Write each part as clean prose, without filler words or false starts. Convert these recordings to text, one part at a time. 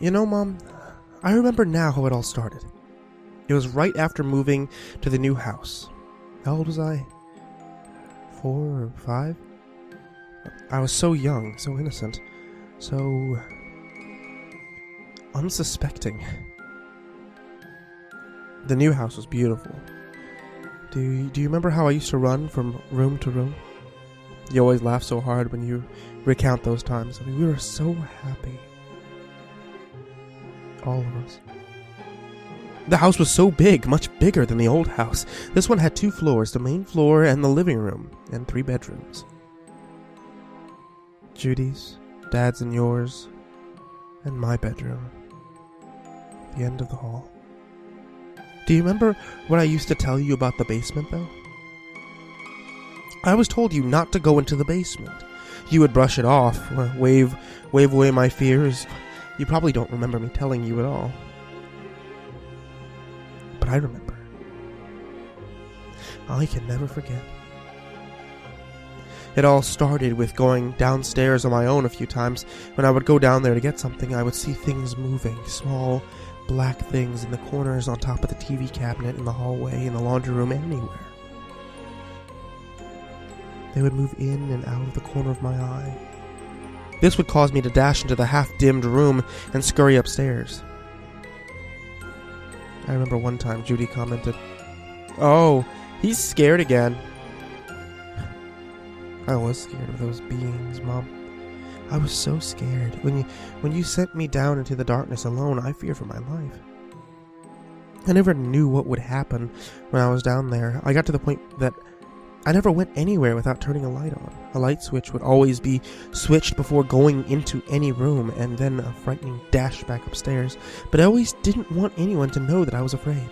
Mom, I remember now how it all started. It was right after moving to the new house. How old was I? 4 or 5? I was so young, so innocent, so unsuspecting. The new house was beautiful. Do you remember how I used to run from room to room? You always laugh so hard when you recount those times. I mean, we were so happy. All of us. The house was so big, much bigger than the old house. This one had 2 floors, the main floor and the living room, and 3 bedrooms. Judy's, Dad's and yours, and my bedroom. The end of the hall. Do you remember what I used to tell you about the basement, though? I always told you not to go into the basement. You would brush it off, wave away my fears. You probably don't remember me telling you at all. But I remember. I can never forget. It all started with going downstairs on my own a few times. When I would go down there to get something, I would see things moving, small black things in the corners, on top of the TV cabinet, in the hallway, in the laundry room, anywhere. They would move in and out of the corner of my eye. This would cause me to dash into the half-dimmed room and scurry upstairs. I remember one time Judy commented, "Oh, he's scared again." I was scared of those beings, Mom. I was so scared. When you sent me down into the darkness alone, I feared for my life. I never knew what would happen when I was down there. I got to the point that I never went anywhere without turning a light on. A light switch would always be switched before going into any room, and then a frightening dash back upstairs. But I always didn't want anyone to know that I was afraid.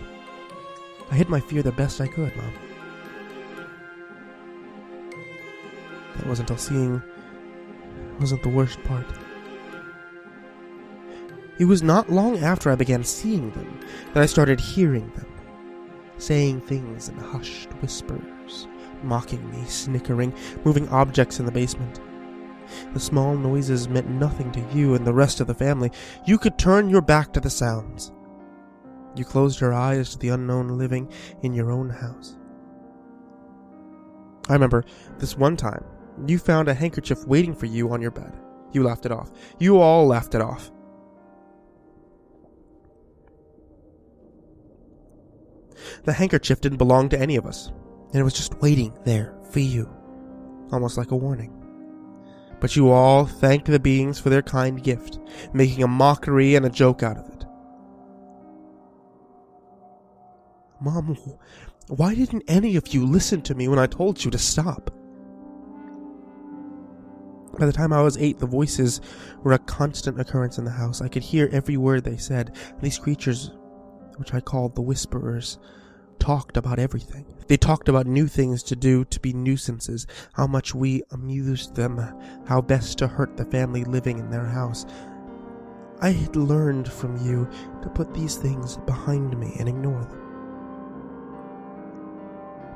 I hid my fear the best I could, Mom. That wasn't until seeing wasn't the worst part. It was not long after I began seeing them that I started hearing them, saying things in hushed whispers, mocking me, snickering, moving objects in the basement. The small noises meant nothing to you and the rest of the family. You could turn your back to the sounds. You closed your eyes to the unknown living in your own house. I remember this one time, you found a handkerchief waiting for you on your bed. You laughed it off. You all laughed it off. The handkerchief didn't belong to any of us, and it was just waiting there for you, almost like a warning. But you all thanked the beings for their kind gift, making a mockery and a joke out of it. Mom, why didn't any of you listen to me when I told you to stop? By the time I was 8, the voices were a constant occurrence in the house. I could hear every word they said. These creatures, which I called the Whisperers, talked about everything. They talked about new things to do to be nuisances, how much we amused them, how best to hurt the family living in their house. I had learned from you to put these things behind me and ignore them.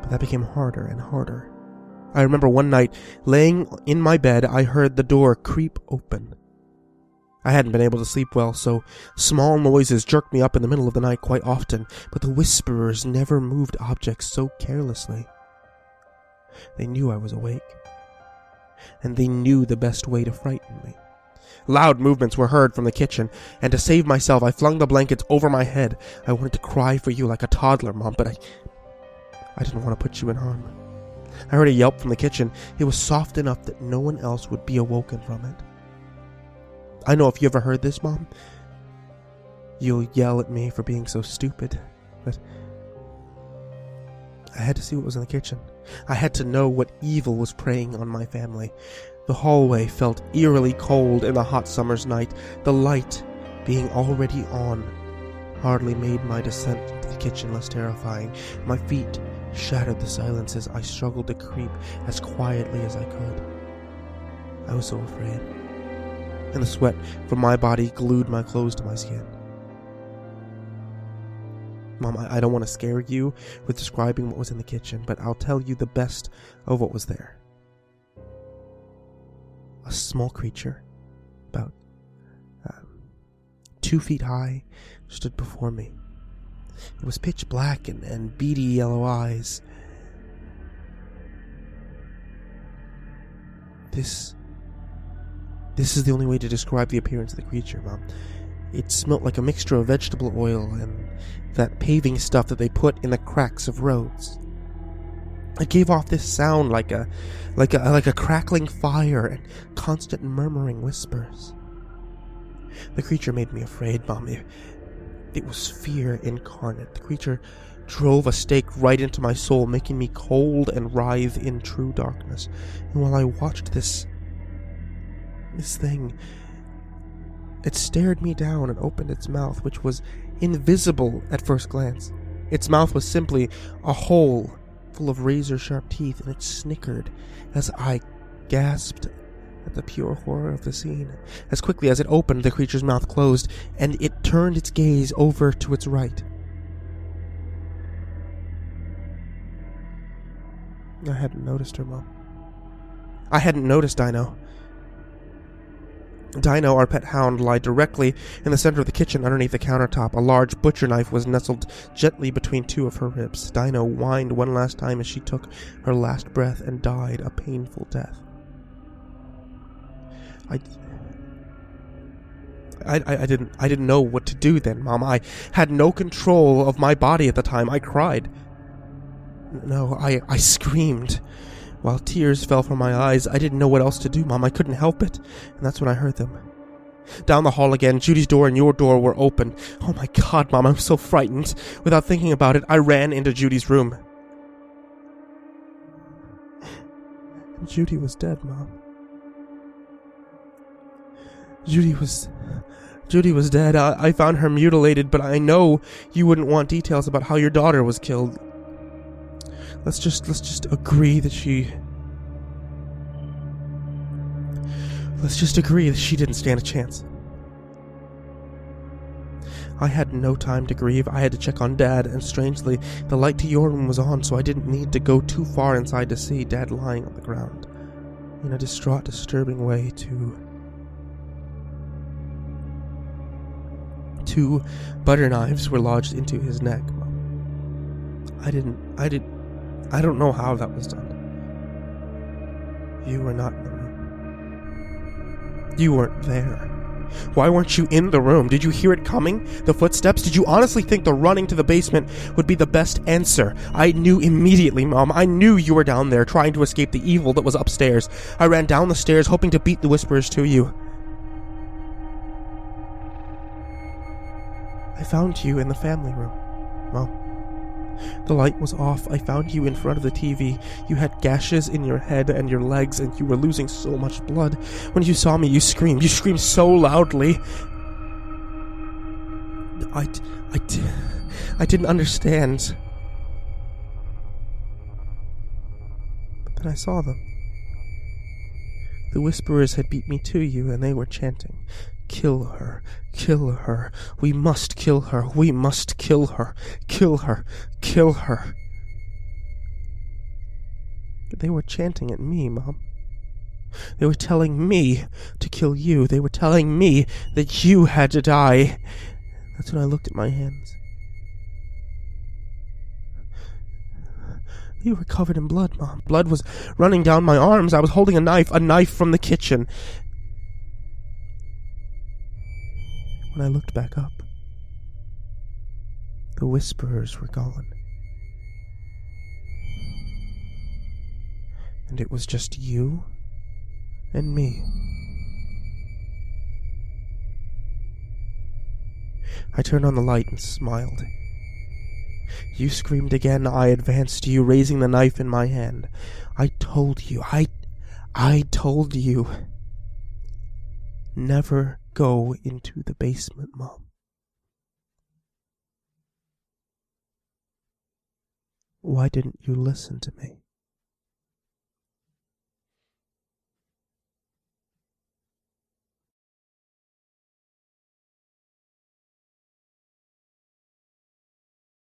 But that became harder and harder. I remember one night, laying in my bed, I heard the door creep open. I hadn't been able to sleep well, so small noises jerked me up in the middle of the night quite often, but the Whisperers never moved objects so carelessly. They knew I was awake, and they knew the best way to frighten me. Loud movements were heard from the kitchen, and to save myself, I flung the blankets over my head. I wanted to cry for you like a toddler, Mom, but I didn't want to put you in harm. I heard a yelp from the kitchen. It was soft enough that no one else would be awoken from it. I know if you ever heard this, Mom, you'll yell at me for being so stupid, but I had to see what was in the kitchen. I had to know what evil was preying on my family. The hallway felt eerily cold in the hot summer's night. The light, being already on, hardly made my descent into the kitchen less terrifying. My feet shattered the silence as I struggled to creep as quietly as I could. I was so afraid, and the sweat from my body glued my clothes to my skin. Mom, I don't want to scare you with describing what was in the kitchen, but I'll tell you the best of what was there. A small creature, about 2 feet high, stood before me. It was pitch black and beady yellow eyes. This is the only way to describe the appearance of the creature, Mom. It smelt like a mixture of vegetable oil and that paving stuff that they put in the cracks of roads. It gave off this sound like a crackling fire and constant murmuring whispers. The creature made me afraid, Mom. It was fear incarnate. The creature drove a stake right into my soul, making me cold and writhe in true darkness. And while I watched this thing, it stared me down and opened its mouth, which was invisible at first glance. Its mouth was simply a hole full of razor-sharp teeth, and it snickered as I gasped at the pure horror of the scene. As quickly as it opened, the creature's mouth closed, and it turned its gaze over to its right. I hadn't noticed her, Mom. I hadn't noticed Dino. Dino, our pet hound, lay directly in the center of the kitchen underneath the countertop. A large butcher knife was nestled gently between 2 of her ribs. Dino whined one last time as she took her last breath and died a painful death. I didn't know what to do then, Mom. I had no control of my body at the time. I cried. No, I screamed. While tears fell from my eyes, I didn't know what else to do, Mom. I couldn't help it, and that's when I heard them. Down the hall again, Judy's door and your door were open. Oh my God, Mom, I'm so frightened. Without thinking about it, I ran into Judy's room. Judy was dead, Mom. Judy was dead. I found her mutilated, but I know you wouldn't want details about how your daughter was killed. Let's just agree that she... Let's just agree that she didn't stand a chance. I had no time to grieve. I had to check on Dad, and strangely, the light to your room was on, so I didn't need to go too far inside to see Dad lying on the ground in a distraught, disturbing way. Two butter knives were lodged into his neck. I don't know how that was done. You were not in the room. You weren't there. Why weren't you in the room? Did you hear it coming? The footsteps? Did you honestly think the running to the basement would be the best answer? I knew immediately, Mom. I knew you were down there trying to escape the evil that was upstairs. I ran down the stairs hoping to beat the whisperers to you. I found you in the family room, Mom. The light was off. I found you in front of the TV. You had gashes in your head and your legs, and you were losing so much blood. When you saw me, you screamed. You screamed so loudly. I didn't understand. But then I saw them. The whisperers had beat me to you, and they were chanting, "Kill her, kill her, we must kill her, we must kill her, kill her, kill her." They were chanting at me, Mom. They were telling me to kill you. They were telling me that you had to die. That's when I looked at my hands. They were covered in blood, Mom. Blood was running down my arms. I was holding a knife from the kitchen. When I looked back up, the whisperers were gone. And it was just you and me. I turned on the light and smiled. You screamed again. I advanced to you, raising the knife in my hand. I told you. Never go into the basement, Mom. Why didn't you listen to me?